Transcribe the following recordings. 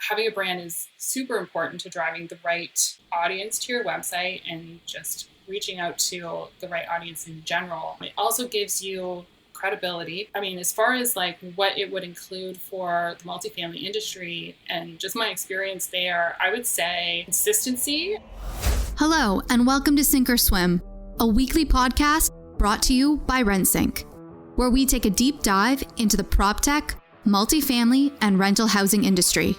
having a brand is super important to driving the right audience to your website and just reaching out to the right audience in general. It also gives you credibility. I mean, as far as like what it would include for the multifamily industry and just my experience there, I would say consistency. Hello, and welcome to Sink or Swim, a weekly podcast brought to you by Rentsync, where we take a deep dive into the PropTech, multifamily, and rental housing industry.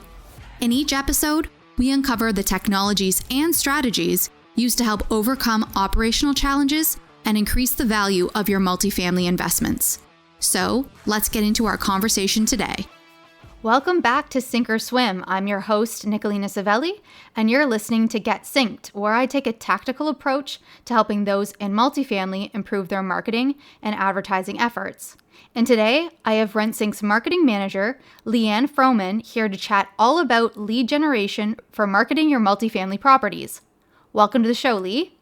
In each episode, we uncover the technologies and strategies used to help overcome operational challenges and increase the value of your multifamily investments. So, let's get into our conversation today. Welcome back to Sink or Swim. I'm your host, Nicolina Savelli, and you're listening to Get Synced, where I take a tactical approach to helping those in multifamily improve their marketing and advertising efforts. And today, I have Rentsync's marketing manager, LeighAnn Frommann, here to chat all about lead generation for marketing your multifamily properties. Welcome to the show, Leigh.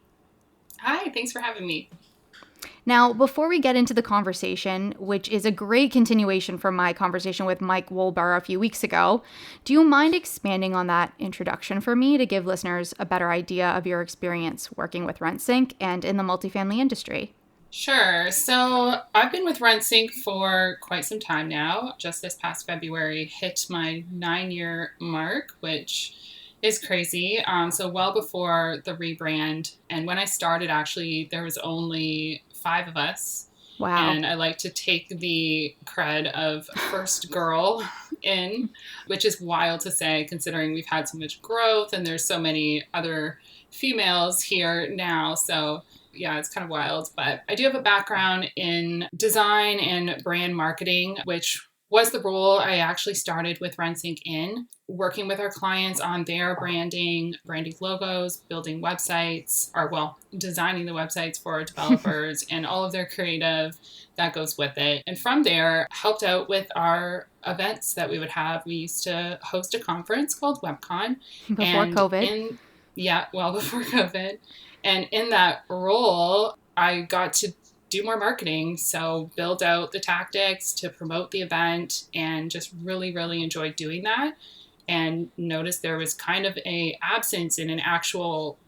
Hi, thanks for having me. Now, before we get into the conversation, which is a great continuation from my conversation with Mike Wolbar a few weeks ago, do you mind expanding on that introduction for me to give listeners a better idea of your experience working with Rentsync and in the multifamily industry? Sure. So I've been with Rentsync for quite some time now. Just this past February hit my 9-year mark, which is crazy. So well before the rebrand. And when I started, actually, there was only 5 of us. Wow. And I like to take the cred of first girl in, which is wild to say considering we've had so much growth and there's so many other females here now. So yeah, it's kind of wild. But I do have a background in design and brand marketing, which was the role I actually started with Rentsync in, working with our clients on their branding logos, building websites, designing the websites for developers and all of their creative that goes with it. And from there, helped out with our events that we would have. We used to host a conference called WebCon. Before COVID. Before COVID. And in that role, I got to do more marketing. So build out the tactics to promote the event and just really, really enjoyed doing that. And noticed there was kind of a absence in an actual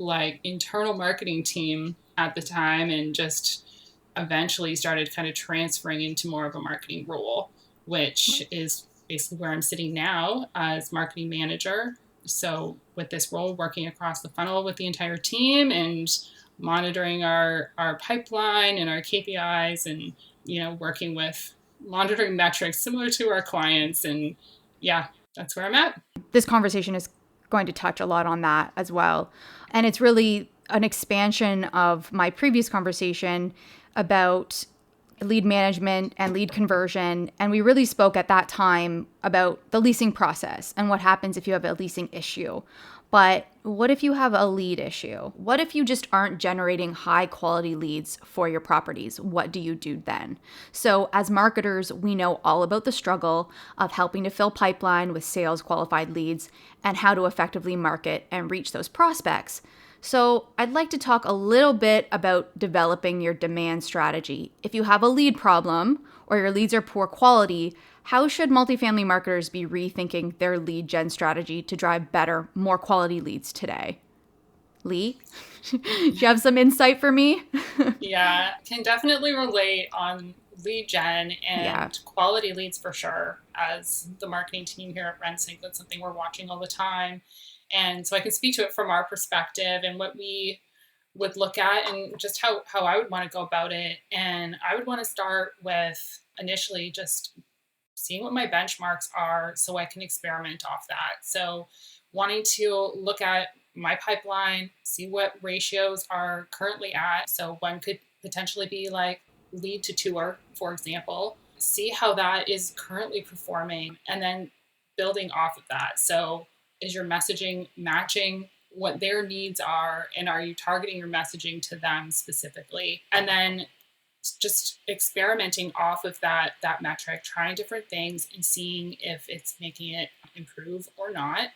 internal marketing team at the time, and just eventually started kind of transferring into more of a marketing role, which is basically where I'm sitting now as marketing manager. So with this role, working across the funnel with the entire team and monitoring our pipeline and our KPIs and, working with monitoring metrics similar to our clients. And yeah, that's where I'm at. This conversation is going to touch a lot on that as well. And it's really an expansion of my previous conversation about lead management and lead conversion. And we really spoke at that time about the leasing process and what happens if you have a leasing issue. But what if you have a lead issue? What if you just aren't generating high quality leads for your properties? What do you do then? So as marketers, we know all about the struggle of helping to fill pipeline with sales qualified leads and how to effectively market and reach those prospects. So I'd like to talk a little bit about developing your demand strategy. If you have a lead problem or your leads are poor quality, how should multifamily marketers be rethinking their lead gen strategy to drive better, more quality leads today? Leigh, do you have some insight for me? Yeah, can definitely relate on lead gen and quality leads for sure. As the marketing team here at Rentsync, that's something we're watching all the time. And so I can speak to it from our perspective and what we would look at and just how I would want to go about it. And I would want to start with initially just seeing what my benchmarks are so I can experiment off that. So wanting to look at my pipeline, see what ratios are currently at. So one could potentially be like lead to tour, for example, see how that is currently performing and then building off of that. So is your messaging matching what their needs are, and are you targeting your messaging to them specifically? And then just experimenting off of that metric, trying different things and seeing if it's making it improve or not.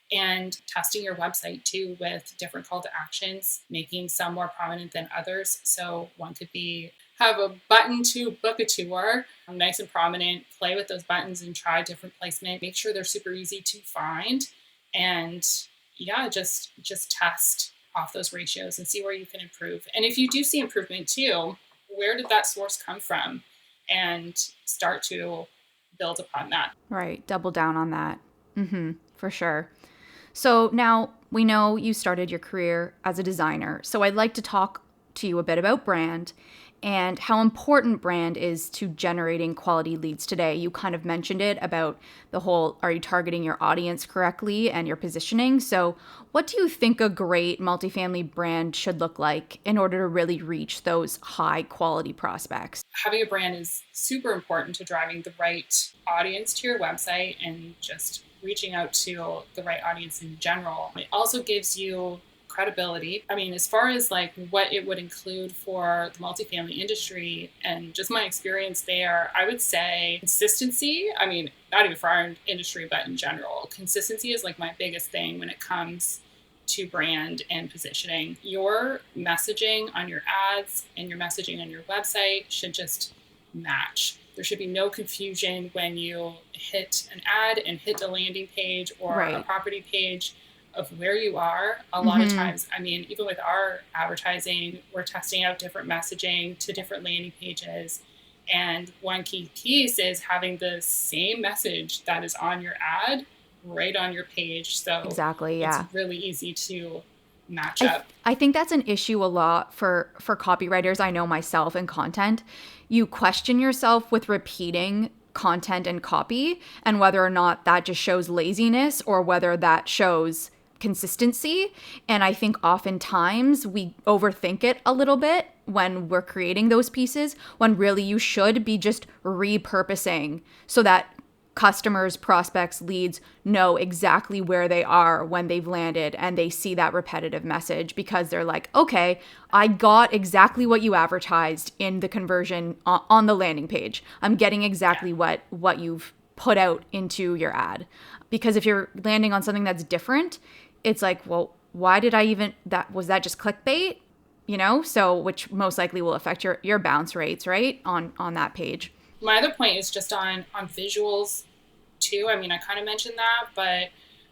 And testing your website too with different call to actions, making some more prominent than others. So one could be have a button to book a tour, nice and prominent, play with those buttons and try different placement. Make sure they're super easy to find. And yeah, just test off those ratios and see where you can improve. And if you do see improvement too, where did that source come from? And start to build upon that. Right. Double down on that. For sure. So now we know you started your career as a designer. So I'd like to talk to you a bit about brand and how important brand is to generating quality leads today. You kind of mentioned it about the whole, are you targeting your audience correctly and your positioning? So what do you think a great multifamily brand should look like in order to really reach those high quality prospects? Having a brand is super important to driving the right audience to your website and just reaching out to the right audience in general. It also gives you credibility. I mean, as far as like what it would include for the multifamily industry and just my experience there, I would say consistency. I mean, not even for our industry, but in general, consistency is like my biggest thing when it comes to brand and positioning. Your messaging on your ads and your messaging on your website should just match. There should be no confusion when you hit an ad and hit a landing page or a property page of where you are. A lot of times, I mean, even with our advertising, we're testing out different messaging to different landing pages. And one key piece is having the same message that is on your ad right on your page. So exactly, yeah, it's really easy to match up. I think that's an issue a lot for copywriters. I know myself in content. You question yourself with repeating content and copy and whether or not that just shows laziness or whether that shows consistency. And I think oftentimes we overthink it a little bit when we're creating those pieces, when really you should be just repurposing so that customers, prospects, leads know exactly where they are when they've landed and they see that repetitive message because they're like, okay, I got exactly what you advertised in the conversion on the landing page. I'm getting exactly what you've put out into your ad. Because if you're landing on something that's different, it's like, well, why did I even, was that just clickbait? You know, so which most likely will affect your bounce rates, right? On that page. My other point is just on visuals too. I mean, I kind of mentioned that, but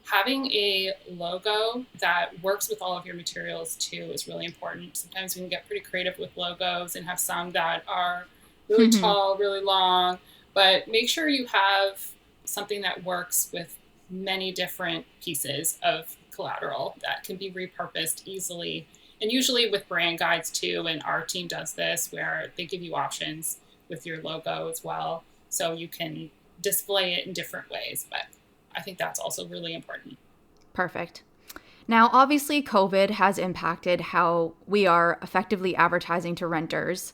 having a logo that works with all of your materials too is really important. Sometimes we can get pretty creative with logos and have some that are really tall, really long, but make sure you have something that works with many different pieces of collateral that can be repurposed easily. And usually with brand guides too, and our team does this where they give you options with your logo as well, so you can display it in different ways. But I think that's also really important. Perfect. Now, obviously, COVID has impacted how we are effectively advertising to renters,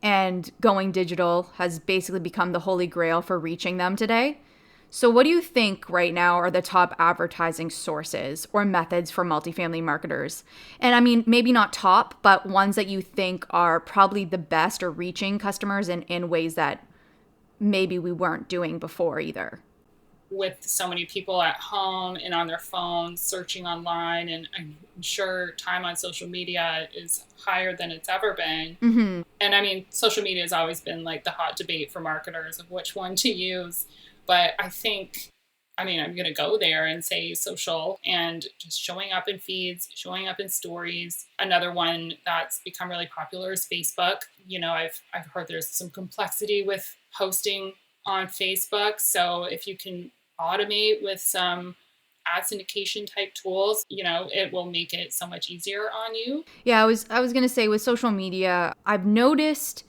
and going digital has basically become the holy grail for reaching them today. So what do you think right now are the top advertising sources or methods for multifamily marketers? And I mean, maybe not top, but ones that you think are probably the best or reaching customers in ways that maybe we weren't doing before either. With so many people at home and on their phones searching online, and I'm sure time on social media is higher than it's ever been. And I mean, social media has always been like the hot debate for marketers of which one to use. But I think, I mean, I'm going to go there and say social and just showing up in feeds, showing up in stories. Another one that's become really popular is Facebook. You know, I've heard there's some complexity with posting on Facebook. So if you can automate with some ad syndication type tools, you know, it will make it so much easier on you. Yeah, I was going to say with social media, I've noticed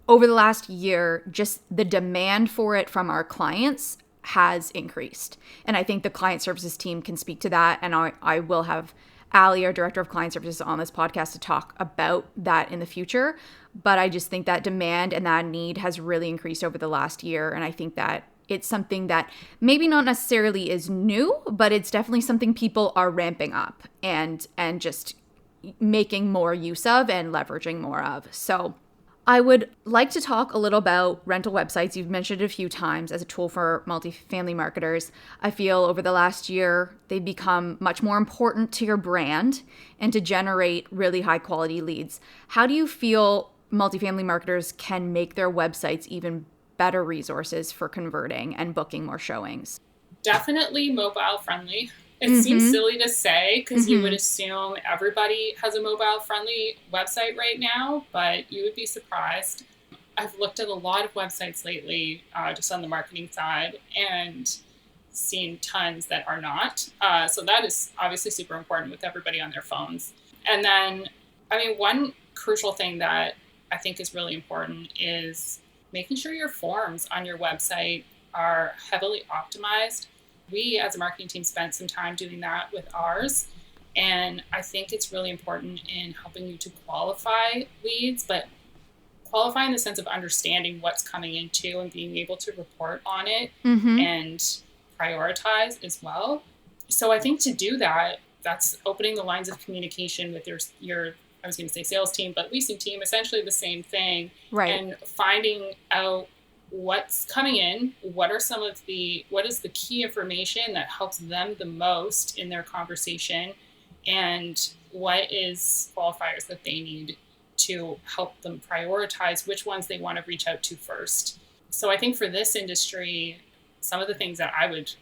over the last year, just the demand for it from our clients has increased. And I think the client services team can speak to that. And I will have Allie, our director of client services, on this podcast to talk about that in the future. But I just think that demand and that need has really increased over the last year. And I think that it's something that maybe not necessarily is new, but it's definitely something people are ramping up and just making more use of and leveraging more of. So I would like to talk a little about rental websites. You've mentioned it a few times as a tool for multifamily marketers. I feel over the last year, they've become much more important to your brand and to generate really high quality leads. How do you feel multifamily marketers can make their websites even better resources for converting and booking more showings? Definitely mobile friendly. It seems silly to say because you would assume everybody has a mobile friendly website right now, but you would be surprised. I've looked at a lot of websites lately, just on the marketing side, and seen tons that are not. So that is obviously super important with everybody on their phones. And then, I mean, one crucial thing that I think is really important is making sure your forms on your website are heavily optimized. We as a marketing team spent some time doing that with ours. And I think it's really important in helping you to qualify leads, but qualify in the sense of understanding what's coming into and being able to report on it and prioritize as well. So I think to do that, that's opening the lines of communication with your I was going to say sales team, but leasing team, essentially the same thing. Right. And finding out what's coming in, what is the key information that helps them the most in their conversation, and what is qualifiers that they need to help them prioritize which ones they want to reach out to first. So I think for this industry, some of the things that I would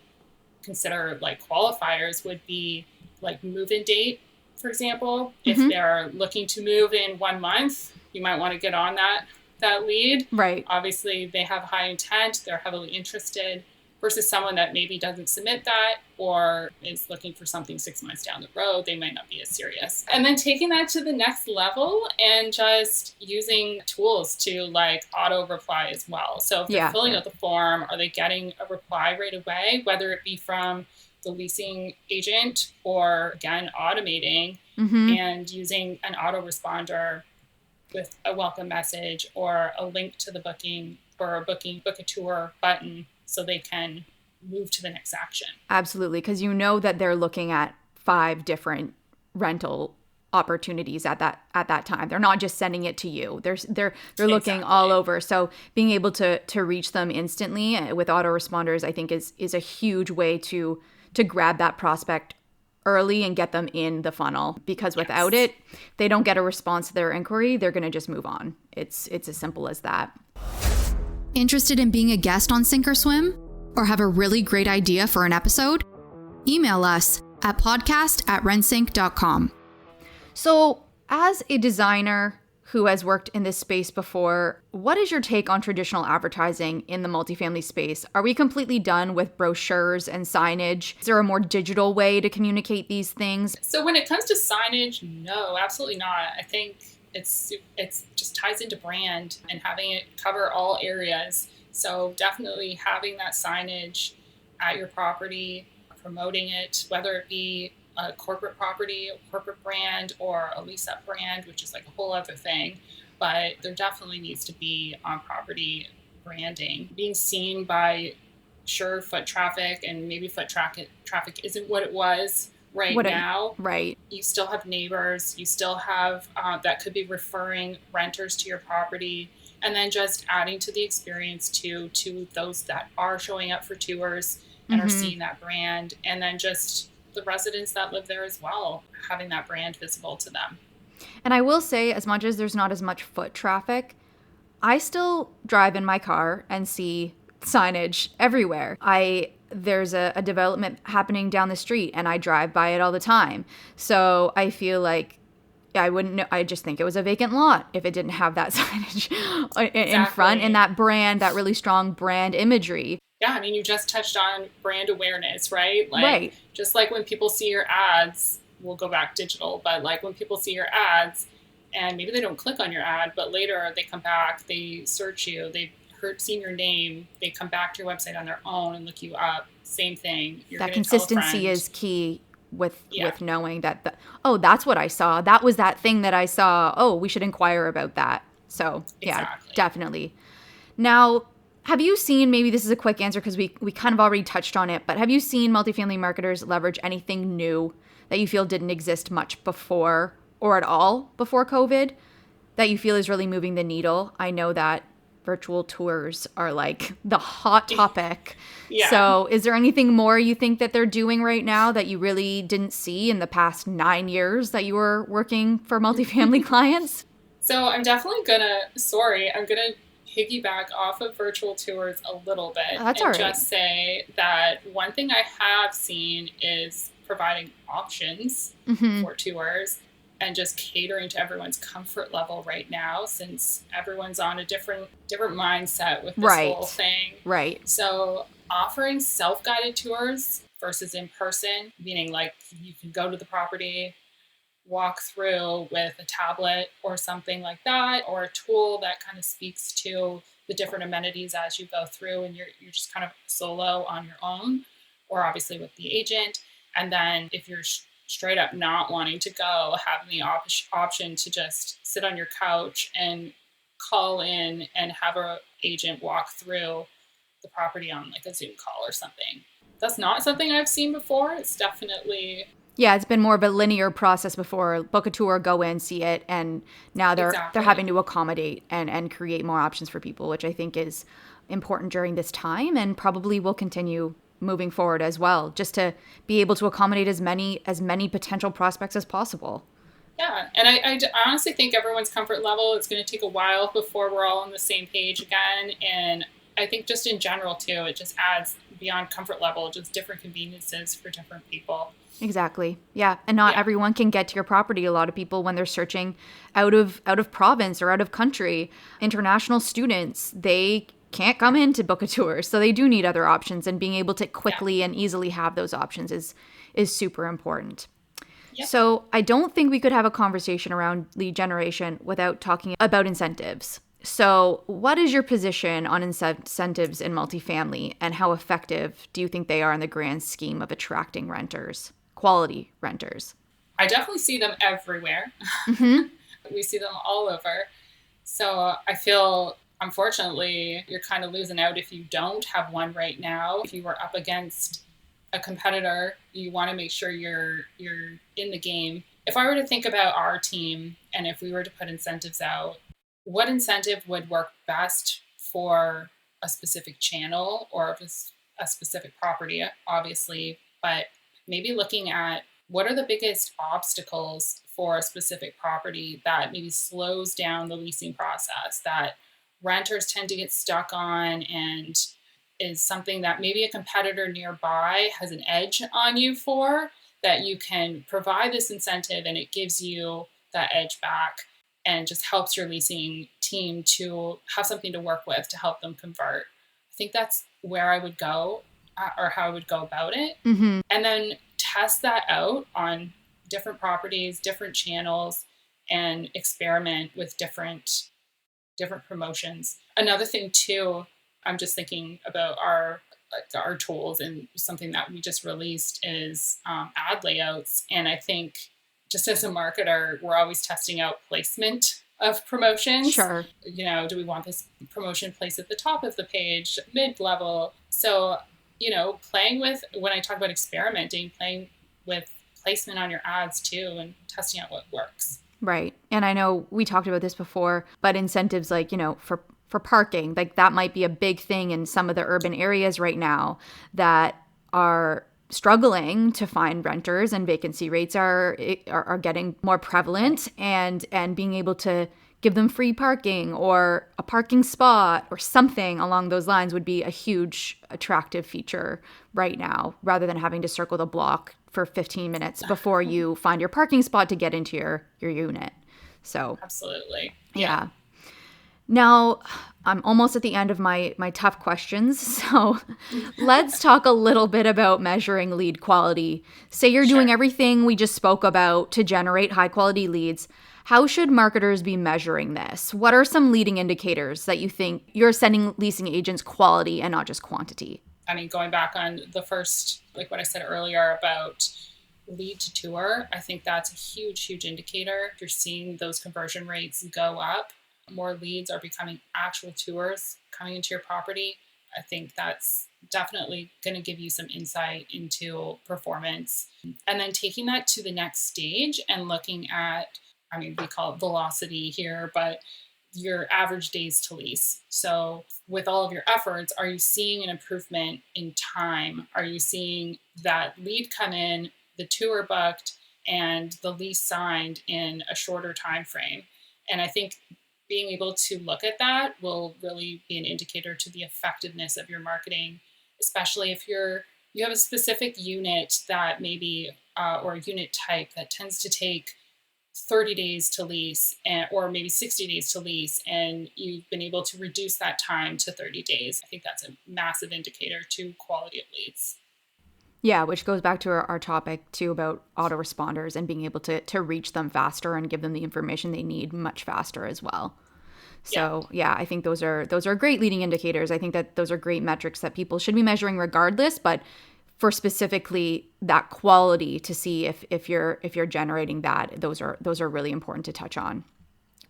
consider like qualifiers would be like move-in date, for example. If they're looking to move in 1 month, you might want to get on that lead. Right. Obviously, they have high intent, they're heavily interested, versus someone that maybe doesn't submit that or is looking for something 6 months down the road. They might not be as serious. And then taking that to the next level and just using tools to like auto reply as well. So if they're filling out the form, are they getting a reply right away, whether it be from the leasing agent or again, automating and using an autoresponder with a welcome message or a link to the booking or a book a tour button so they can move to the next action. Absolutely, because you know that they're looking at 5 different rental opportunities at that time. They're not just sending it to you. They're looking all over. So being able to reach them instantly with autoresponders, I think is a huge way to grab that prospect early and get them in the funnel, because without it, they don't get a response to their inquiry, they're going to just move on. It's as simple as that. Interested in being a guest on Sink or Swim? Or have a really great idea for an episode? Email us at podcast@rentsync.com. So, as a designer who has worked in this space before, what is your take on traditional advertising in the multifamily space? Are we completely done with brochures and signage? Is there a more digital way to communicate these things? So when it comes to signage, no, absolutely not. I think it's just ties into brand and having it cover all areas. So definitely having that signage at your property, promoting it, whether it be a corporate property, a corporate brand, or a lease-up brand, which is like a whole other thing. But there definitely needs to be on-property branding. Being seen by foot traffic, and maybe foot traffic isn't what it was now. Right. You still have neighbors. You still have that could be referring renters to your property. And then just adding to the experience to those that are showing up for tours and are seeing that brand. And then just the residents that live there as well, having that brand visible to them. And I will say, as much as there's not as much foot traffic, I still drive in my car and see signage everywhere. There's a development happening down the street and I drive by it all the time. So I feel like I wouldn't know. I just think it was a vacant lot if it didn't have that signage in front, and that brand, that really strong brand imagery. Yeah, I mean, you just touched on brand awareness, right? Like, right. Just like when people see your ads, we'll go back digital, but like when people see your ads and maybe they don't click on your ad, but later they come back, they search you, they've seen your name, they come back to your website on their own and look you up. Same thing. That consistency is key with knowing that, that's what I saw. That was that thing that I saw. Oh, we should inquire about that. So exactly. Definitely. Now, have you seen, maybe this is a quick answer because we kind of already touched on it, but have you seen multifamily marketers leverage anything new that you feel didn't exist much before or at all before COVID that you feel is really moving the needle? I know that virtual tours are like the hot topic. Yeah. So is there anything more you think that they're doing right now that you really didn't see in the past 9 years that you were working for multifamily clients? So I'm gonna piggyback off of virtual tours a little bit That's all and right. just say that one thing I have seen is providing options for tours and just catering to everyone's comfort level right now, since everyone's on a different mindset with this whole Right. thing. Right. So offering self-guided tours versus in person, meaning like you can go to the property, walk through with a tablet or something like that, or a tool that kind of speaks to the different amenities as you go through, and you're just kind of solo on your own, or obviously with the agent. And then if you're straight up not wanting to go, having the option to just sit on your couch and call in and have a agent walk through the property on like a Zoom call or something. That's not something I've seen before. It's definitely Yeah, it's been more of a linear process before. Book a tour, go in, see it, and now they're having exactly. to accommodate and create more options for people, which I think is important during this time and probably will continue moving forward as well, just to be able to accommodate as many potential prospects as possible. Yeah, and I honestly think everyone's comfort level, it's going to take a while before we're all on the same page again. And I think just in general, too, it just adds beyond comfort level, just different conveniences for different people. Exactly. Yeah, and not Yeah, everyone can get to your property. A lot of people when they're searching out of province or out of country, international students, they can't come in to book a tour. So they do need other options, and being able to yeah, quickly and easily have those options is super important. yeah. So I don't think we could have a conversation around lead generation without talking about incentives. So, what is your position on incentives in multifamily, and how effective do you think they are in the grand scheme of attracting renters, quality renters? I definitely see them everywhere. We see them all over. So I feel, unfortunately, you're kind of losing out if you don't have one right now. If you were up against a competitor, you want to make sure you're in the game. If I were to think about our team and if we were to put incentives out, what incentive would work best for a specific channel or a specific property, obviously, but maybe looking at what are the biggest obstacles for a specific property that maybe slows down the leasing process, that renters tend to get stuck on, and is something that maybe a competitor nearby has an edge on you for, that you can provide this incentive and it gives you that edge back and just helps your leasing team to have something to work with to help them convert. I think that's where I would go, or how I would go about it. And then test that out on different properties, different channels, and experiment with different promotions. Another thing too, I'm just thinking about our tools, and something that we just released is ad layouts. And I think just as a marketer, we're always testing out placement of promotions. Sure. Do we want this promotion placed at the top of the page, mid-level? So, playing with, when I talk about experimenting, playing with placement on your ads too, and testing out what works. Right. And I know we talked about this before, but incentives like, for parking, like that might be a big thing in some of the urban areas right now that are struggling to find renters, and vacancy rates are getting more prevalent, and being able to give them free parking or a parking spot or something along those lines would be a huge attractive feature right now, rather than having to circle the block for 15 minutes before you find your parking spot to get into your unit. So, Absolutely. yeah. Now, I'm almost at the end of my tough questions. So let's talk a little bit about measuring lead quality. Say you're doing everything we just spoke about to generate high quality leads. How should marketers be measuring this? What are some leading indicators that you think you're sending leasing agents quality and not just quantity? I mean, going back on the first, like what I said earlier about lead to tour, I think that's a huge, huge indicator. If you're seeing those conversion rates go up, more leads are becoming actual tours coming into your property, I think that's definitely going to give you some insight into performance. And then taking that to the next stage and looking at, I mean, we call it velocity here, but your average days to lease. So with all of your efforts, are you seeing an improvement in time? Are you seeing that lead come in, the tour booked, and the lease signed in a shorter time frame? And I think being able to look at that will really be an indicator to the effectiveness of your marketing, especially if you have a specific unit that maybe, or a unit type that tends to take 30 days to lease or maybe 60 days to lease, and you've been able to reduce that time to 30 days. I think that's a massive indicator to quality of leads. Yeah, which goes back to our topic too about autoresponders and being able to reach them faster and give them the information they need much faster as well. So yeah, I think those are great leading indicators. I think that those are great metrics that people should be measuring regardless, but for specifically that quality to see if you're generating that, those are really important to touch on.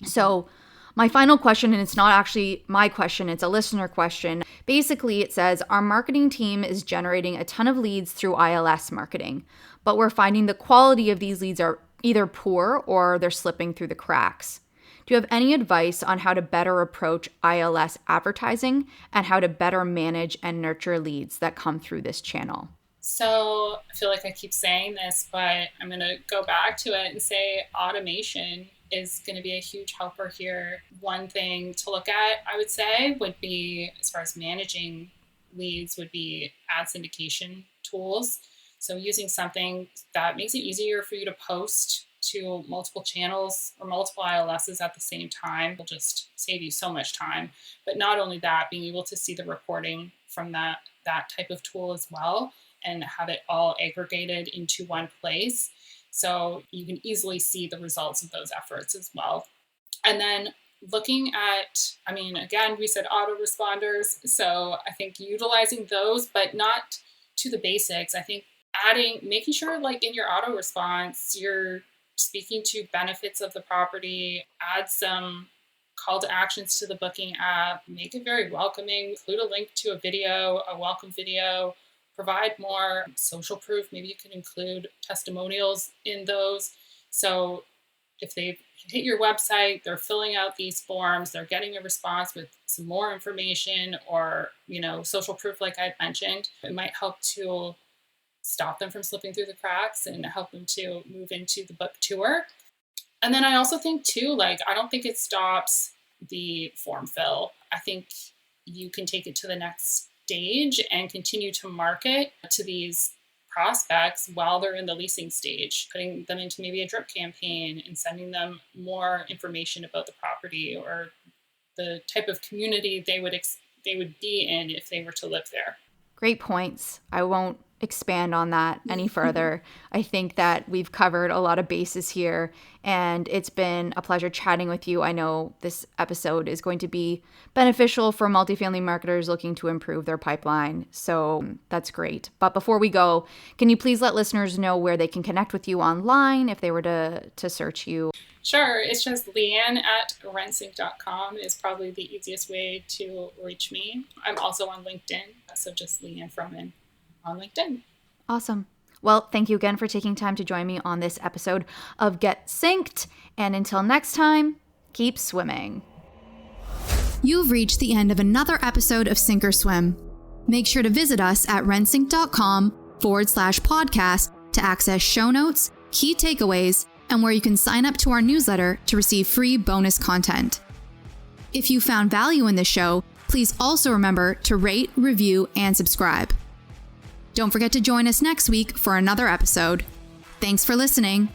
So my final question, and it's not actually my question, it's a listener question. Basically, it says, our marketing team is generating a ton of leads through ILS marketing, but we're finding the quality of these leads are either poor or they're slipping through the cracks. Do you have any advice on how to better approach ILS advertising and how to better manage and nurture leads that come through this channel? So I feel like I keep saying this, but I'm going to go back to it and say automation is going to be a huge helper here. One thing to look at, I would say, would be, as far as managing leads, would be ad syndication tools. So using something that makes it easier for you to post to multiple channels or multiple ILSs at the same time will just save you so much time. But not only that, being able to see the reporting from that type of tool as well and have it all aggregated into one place. So you can easily see the results of those efforts as well. And then looking at, again, we said autoresponders. So I think utilizing those, but not to the basics. I think making sure like in your auto response, you're speaking to benefits of the property, add some call to actions to the booking app, make it very welcoming, include a link to a video, a welcome video, provide more social proof. Maybe you can include testimonials in those. So if they hit your website, they're filling out these forms, they're getting a response with some more information or, social proof like I mentioned, it might help to stop them from slipping through the cracks and help them to move into the book tour. And then I also think too, I don't think it stops the form fill. I think you can take it to the next stage and continue to market to these prospects while they're in the leasing stage, putting them into maybe a drip campaign and sending them more information about the property or the type of community they would be in if they were to live there. Great points. I won't expand on that any further. I think that we've covered a lot of bases here, and it's been a pleasure chatting with you. I know this episode is going to be beneficial for multifamily marketers looking to improve their pipeline, so that's great. But before we go, can you please let listeners know where they can connect with you online if they were to search you? Sure. It's just LeighAnn at Rentsync.com is probably the easiest way to reach me. I'm also on LinkedIn, so just LeighAnn Frommann on LinkedIn. Awesome. Well, thank you again for taking time to join me on this episode of Get Synced. And until next time, keep swimming. You've reached the end of another episode of Sink or Swim. Make sure to visit us at rentsync.com/podcast to access show notes, key takeaways, and where you can sign up to our newsletter to receive free bonus content. If you found value in this show, please also remember to rate, review, and subscribe. Don't forget to join us next week for another episode. Thanks for listening.